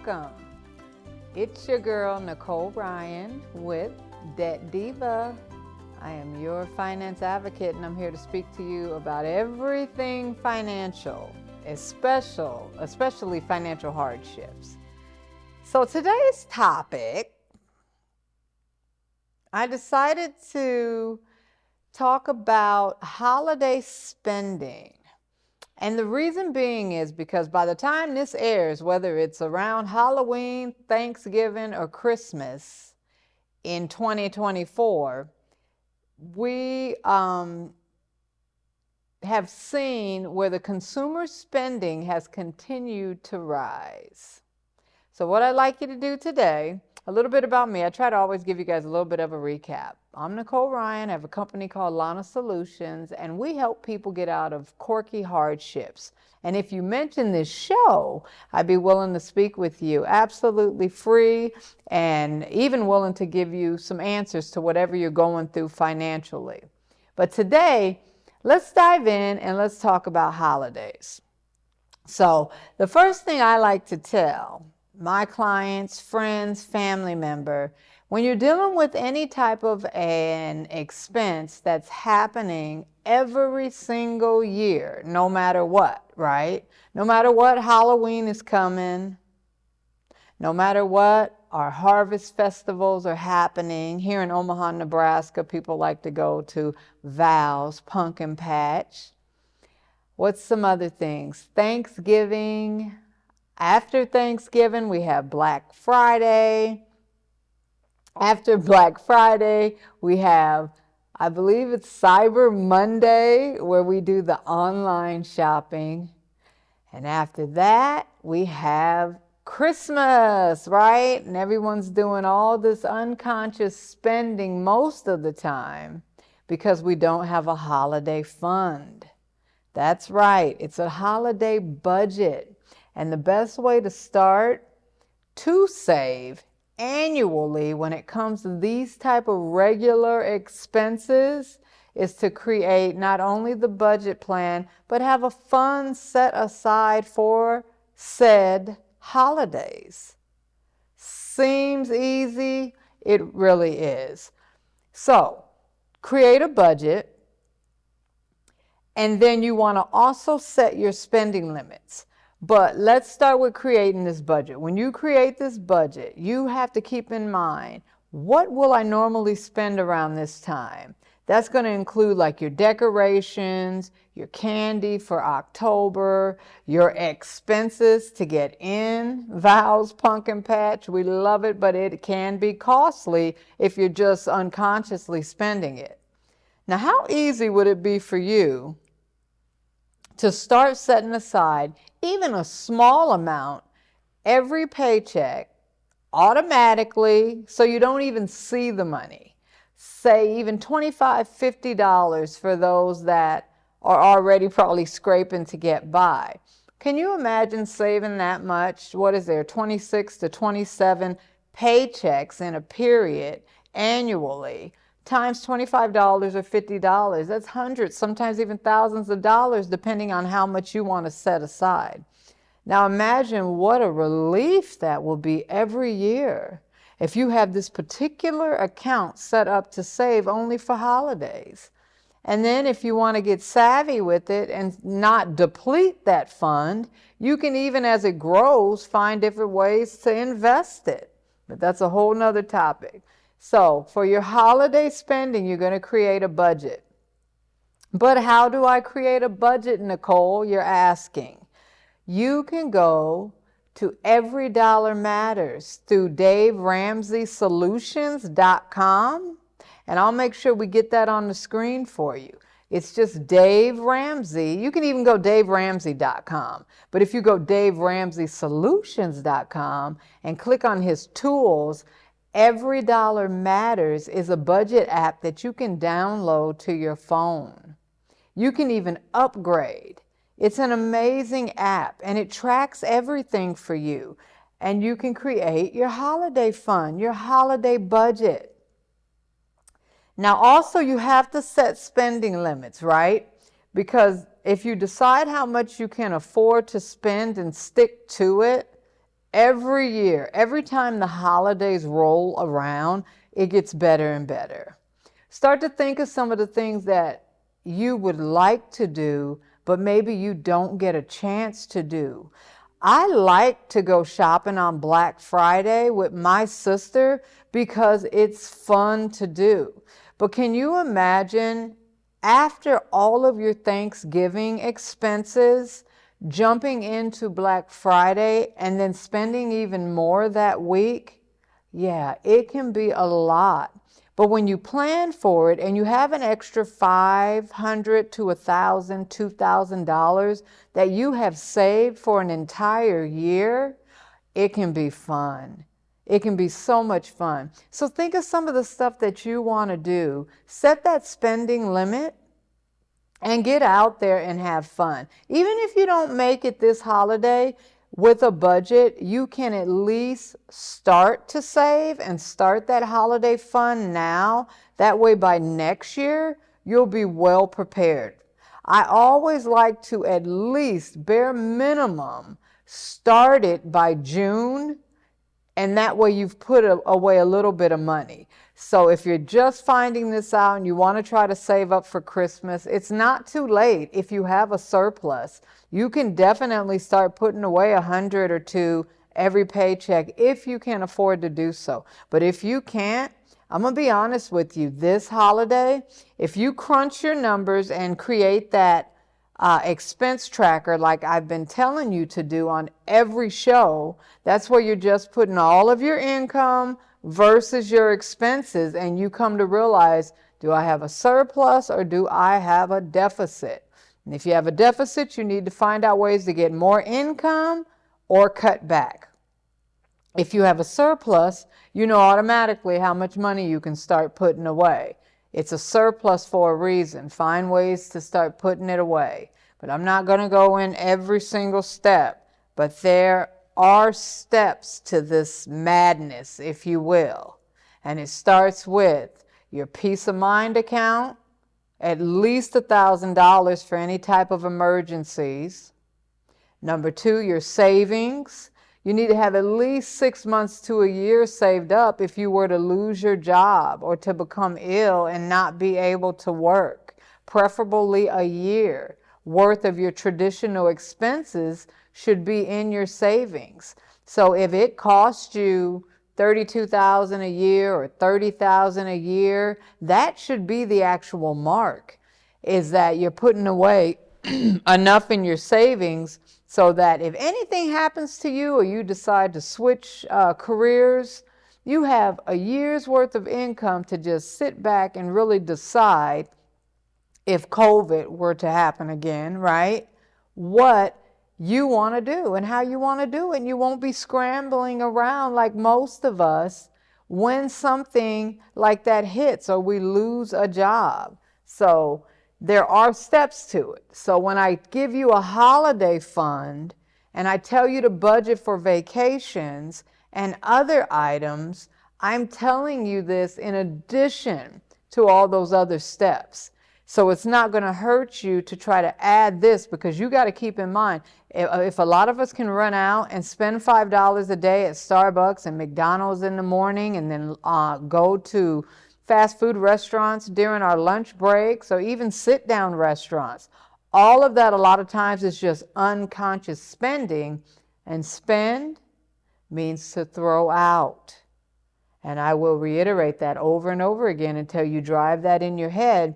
welcome. It's your girl, Nicole Ryan with Debt Diva. I am your finance advocate, and I'm here to speak to you about everything financial, especially financial hardships. So today's topic, I decided to talk about holiday spending. And the reason being is because by the time this airs, whether it's around Halloween, Thanksgiving, or Christmas in 2024, we have seen where the consumer spending has continued to rise. So what I'd like you to do today, a little bit about me. I try to always give you guys a little bit of a recap. I'm Nicole Ryan. I have a company called Lana Solutions, and we help people get out of quirky hardships. And if you mention this show, I'd be willing to speak with you absolutely free, and even willing to give you some answers to whatever you're going through financially. But today, let's dive in and let's talk about holidays. So the first thing I like to tell my clients, friends, family member, when you're dealing with any type of an expense that's happening every single year, no matter what, right? No matter what, Halloween is coming. No matter what, our harvest festivals are happening. Here in Omaha, Nebraska, people like to go to Val's Pumpkin Patch. What's some other things? Thanksgiving. After Thanksgiving, we have Black Friday. After Black Friday, we have, I believe it's Cyber Monday, where we do the online shopping. And after that, we have Christmas, right? And everyone's doing all this unconscious spending most of the time because we don't have a holiday fund. That's right, it's a holiday budget. And the best way to start to save annually when it comes to these type of regular expenses is to create not only the budget plan, but have a fund set aside for said holidays. Seems easy, it really is. So, create a budget, and then you want to also set your spending limits. But let's start with creating this budget. When you create this budget, you have to keep in mind, what will I normally spend around this time? That's going to include like your decorations, your candy for October, your expenses to get in Val's Pumpkin Patch. We love it, but it can be costly if you're just unconsciously spending it. Now, how easy would it be for you to start setting aside even a small amount every paycheck automatically, so you don't even see the money? Say even $25, $50 for those that are already probably scraping to get by. Can you imagine saving that much? What is there, 26 to 27 paychecks in a period annually? Times $25 or $50, that's hundreds, sometimes even thousands of dollars, depending on how much you want to set aside. Now imagine what a relief that will be every year if you have this particular account set up to save only for holidays. And then if you want to get savvy with it and not deplete that fund, you can even as it grows find different ways to invest it. But that's a whole nother topic. So for your holiday spending, you're going to create a budget. But how do I create a budget, Nicole? You're asking. You can go to Every Dollar Matters through DaveRamseySolutions.com, and I'll make sure we get that on the screen for you. It's just Dave Ramsey. You can even go DaveRamsey.com. But if you go DaveRamseySolutions.com and click on his tools, Every Dollar Matters is a budget app that you can download to your phone. You can even upgrade. It's an amazing app, and it tracks everything for you. And you can create your holiday fund, your holiday budget. Now, also, you have to set spending limits, right? Because if you decide how much you can afford to spend and stick to it, Every year, every time the holidays roll around, it gets better and better. Start to think of some of the things that you would like to do, but maybe you don't get a chance to do. I like to go shopping on Black Friday with my sister because it's fun to do. But can you imagine after all of your Thanksgiving expenses, jumping into Black Friday and then spending even more that week? Yeah, it can be a lot. But when you plan for it and you have an extra $500 to $1,000, $2,000 that you have saved for an entire year, it can be fun. It can be so much fun. So think of some of the stuff that you want to do. Set that spending limit and get out there and have fun. Even if you don't make it this holiday with a budget, you can at least start to save and start that holiday fun now. That way by next year, you'll be well prepared. I always like to at least bare minimum start it by June, and that way you've put away a little bit of money. So if you're just finding this out and you want to try to save up for Christmas, it's not too late. If you have a surplus, you can definitely start putting away $100 or $200 every paycheck if you can afford to do so. But if you can't, I'm going to be honest with you, this holiday, if you crunch your numbers and create that expense tracker like I've been telling you to do on every show, that's where you're just putting all of your income versus your expenses, and you come to realize, do I have a surplus or do I have a deficit? And if you have a deficit, you need to find out ways to get more income or cut back. If you have a surplus, you know automatically how much money you can start putting away. It's a surplus for a reason. Find ways to start putting it away. But I'm not going to go in every single step, but there are steps to this madness, if you will. And it starts with your peace of mind account, at least $1,000 for any type of emergencies. Number 2, your savings. You need to have at least 6 months to a year saved up if you were to lose your job or to become ill and not be able to work. Preferably a year worth of your traditional expenses should be in your savings. So if it costs you $32,000 a year or $30,000 a year, that should be the actual mark, is that you're putting away enough in your savings so that if anything happens to you or you decide to switch careers, you have a year's worth of income to just sit back and really decide, if COVID were to happen again, right, what you want to do and how you want to do it. And you won't be scrambling around like most of us when something like that hits or we lose a job. So there are steps to it. So when I give you a holiday fund and I tell you to budget for vacations and other items, I'm telling you this in addition to all those other steps. So it's not going to hurt you to try to add this, because you got to keep in mind, if a lot of us can run out and spend $5 a day at Starbucks and McDonald's in the morning and then go to fast food restaurants during our lunch breaks or even sit down restaurants, all of that a lot of times is just unconscious spending, and spend means to throw out. And I will reiterate that over and over again until you drive that in your head.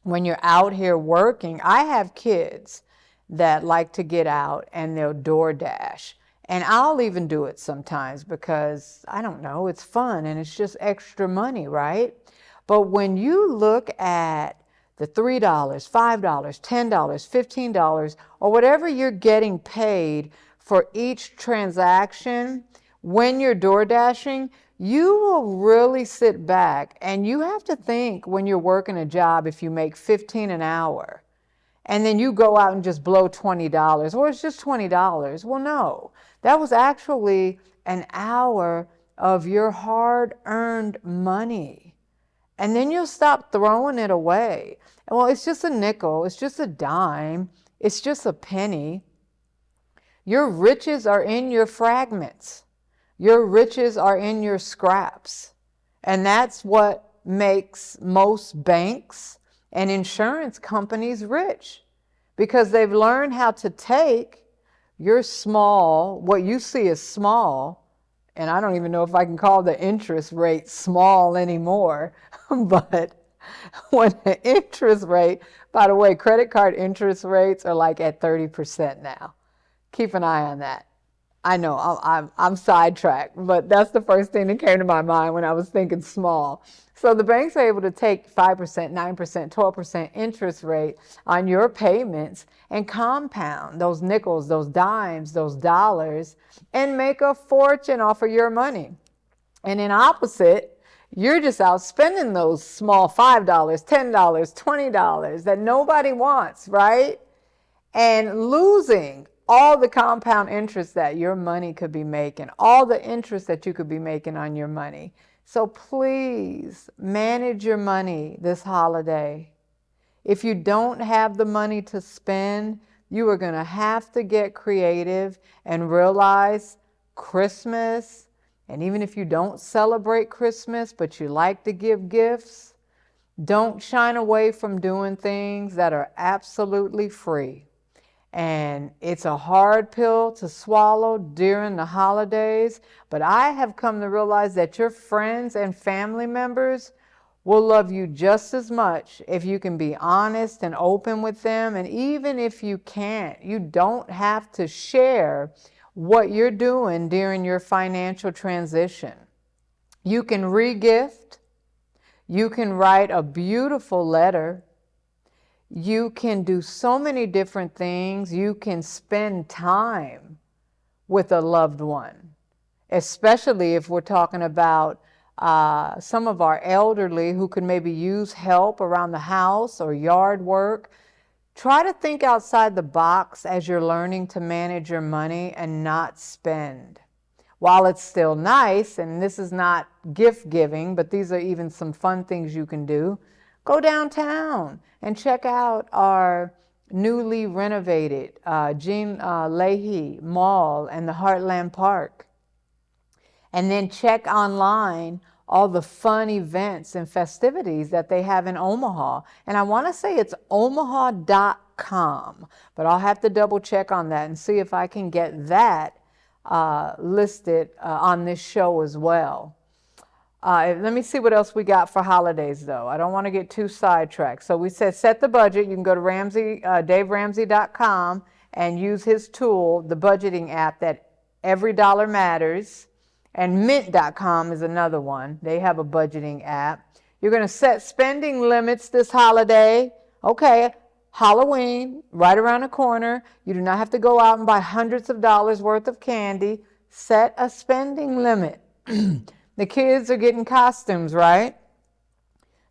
When you're out here working, I have kids that like to get out and they'll DoorDash. And I'll even do it sometimes because, I don't know, it's fun and it's just extra money, right? But when you look at the $3, $5, $10, $15, or whatever you're getting paid for each transaction, when you're DoorDashing, you will really sit back and you have to think, when you're working a job, if you make $15 an hour and then you go out and just blow $20, or it's just $20. Well, no, that was actually an hour of your hard-earned money. And then you'll stop throwing it away. Well, it's just a nickel, it's just a dime, it's just a penny. Your riches are in your fragments. Your riches are in your scraps. And that's what makes most banks and insurance companies rich, because they've learned how to take your small, what you see as small, and I don't even know if I can call the interest rate small anymore, but when the interest rate, by the way, credit card interest rates are like at 30% now. Keep an eye on that. I know I'm sidetracked, but that's the first thing that came to my mind when I was thinking small. So the banks are able to take 5%, 9%, 12% interest rate on your payments and compound those nickels, those dimes, those dollars, and make a fortune off of your money. And in opposite, you're just out spending those small $5, $10, $20 that nobody wants, right? And losing all the compound interest that your money could be making, all the interest that you could be making on your money. So please manage your money this holiday. If you don't have the money to spend, you are going to have to get creative and realize Christmas, and even if you don't celebrate Christmas, but you like to give gifts, don't shine away from doing things that are absolutely free. And it's a hard pill to swallow during the holidays, but I have come to realize that your friends and family members will love you just as much if you can be honest and open with them. And even if you can't, you don't have to share what you're doing during your financial transition. You can re-gift. You can write a beautiful letter. You can do so many different things. You can spend time with a loved one, especially if we're talking about some of our elderly who could maybe use help around the house or yard work. Try to think outside the box as you're learning to manage your money and not spend. While it's still nice, and this is not gift giving, but these are even some fun things you can do. Go downtown and check out our newly renovated Jean Leahy Mall and the Heartland Park. And then check online all the fun events and festivities that they have in Omaha. And I want to say it's omaha.com, but I'll have to double check on that and see if I can get that listed on this show as well. Let me see what else we got for holidays, though. I don't want to get too sidetracked. So we said set the budget. You can go to DaveRamsey.com and use his tool, the budgeting app that Every Dollar Matters. And Mint.com is another one. They have a budgeting app. You're going to set spending limits this holiday. Okay, Halloween, right around the corner. You do not have to go out and buy hundreds of dollars worth of candy. Set a spending limit. The kids are getting costumes, right?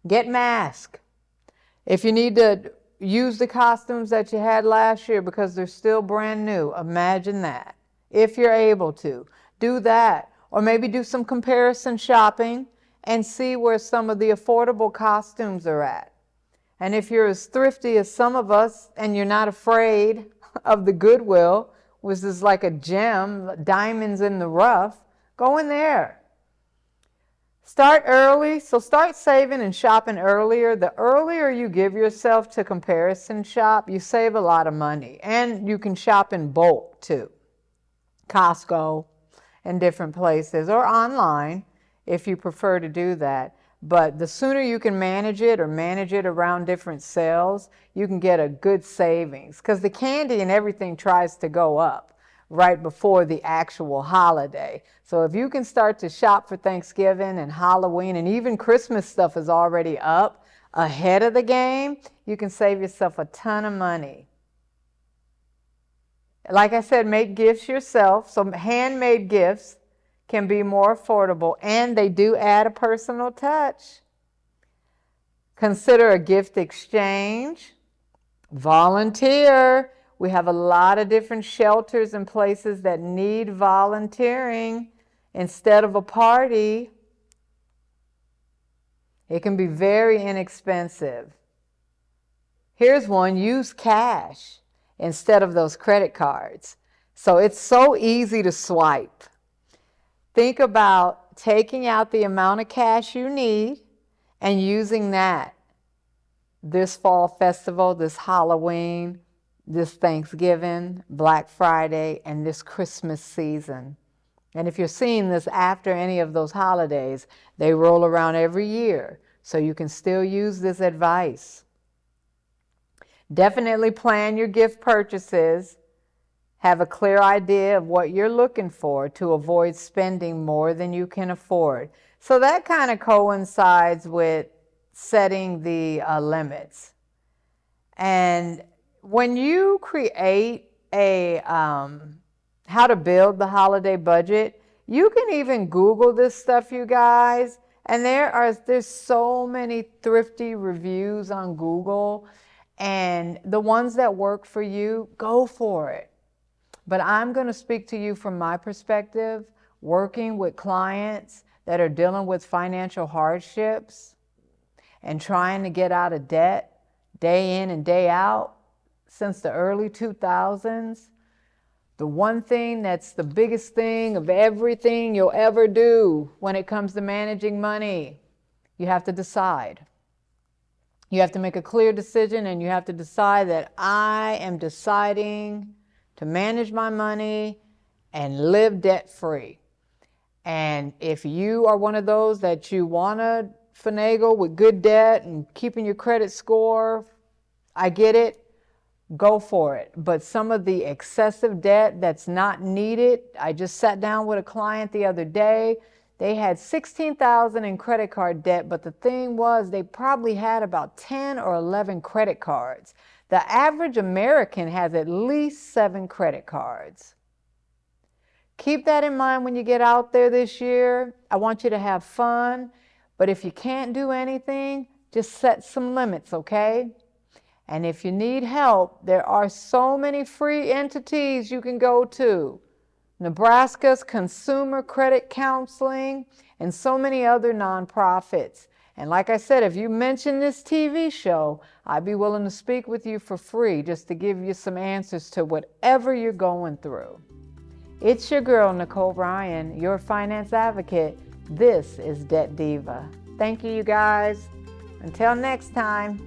Get masks. If you need to use the costumes that you had last year because they're still brand new, imagine that. If you're able to, do that. Or maybe do some comparison shopping and see where some of the affordable costumes are at. And if you're as thrifty as some of us and you're not afraid of the Goodwill, which is like a gem, diamonds in the rough, go in there. Start early, so start saving and shopping earlier. The earlier you give yourself to comparison shop, you save a lot of money. And you can shop in bulk too. Costco and different places, or online if you prefer to do that. But the sooner you can manage it or manage it around different sales, you can get a good savings, because the candy and everything tries to go up right before the actual holiday. So if you can start to shop for Thanksgiving and Halloween, and even Christmas stuff is already up ahead of the game, you can save yourself a ton of money. Like I said, make gifts yourself. So handmade gifts can be more affordable, and they do add a personal touch. Consider a gift exchange. Volunteer. We have a lot of different shelters and places that need volunteering instead of a party. It can be very inexpensive. Here's one: use cash instead of those credit cards. So it's so easy to swipe. Think about taking out the amount of cash you need and using that this fall festival, this Halloween, this Thanksgiving, Black Friday, and this Christmas season. And if you're seeing this after any of those holidays, they roll around every year, so you can still use this advice. Definitely plan your gift purchases. Have a clear idea of what you're looking for to avoid spending more than you can afford. So that kind of coincides with setting the limits. And when you create a how to build the holiday budget, you can even Google this stuff, you guys. And there's so many thrifty reviews on Google, and the ones that work for you, go for it. But I'm going to speak to you from my perspective, working with clients that are dealing with financial hardships and trying to get out of debt day in and day out since the early 2000s. The one thing that's the biggest thing of everything you'll ever do when it comes to managing money, you have to decide. You have to make a clear decision, and you have to decide that I am deciding to manage my money and live debt-free. And if you are one of those that you want to finagle with good debt and keeping your credit score, I get it. Go for it. But some of the excessive debt that's not needed, I just sat down with a client the other day. They had $16,000 in credit card debt, but the thing was they probably had about 10 or 11 credit cards. The average American has at least 7 credit cards. Keep that in mind when you get out there this year. I want you to have fun, but if you can't do anything, just set some limits, okay? And if you need help, there are so many free entities you can go to. Nebraska's Consumer Credit Counseling and so many other nonprofits. And like I said, if you mention this TV show, I'd be willing to speak with you for free just to give you some answers to whatever you're going through. It's your girl, Nicole Ryan, your finance advocate. This is Debt Diva. Thank you, you guys. Until next time.